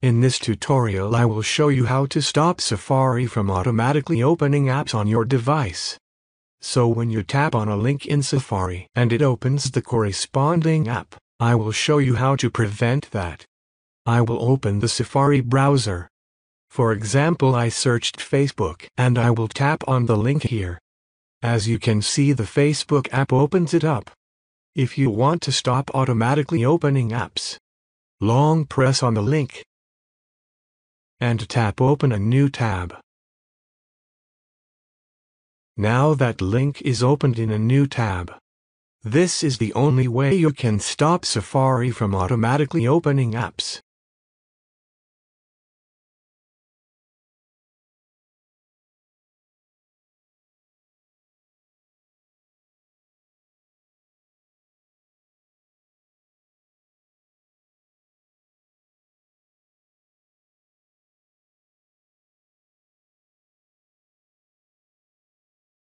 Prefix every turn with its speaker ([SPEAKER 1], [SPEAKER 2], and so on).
[SPEAKER 1] In this tutorial I will show you how to stop Safari from automatically opening apps on your device. So when you tap on a link in Safari and it opens the corresponding app, I will show you how to prevent that. I will open the Safari browser. For example, I searched Facebook and I will tap on the link here. As you can see, the Facebook app opens it up. If you want to stop automatically opening apps, long press on the link and tap Open a new tab. Now that link is opened in a new tab. This is the only way you can stop Safari from automatically opening apps.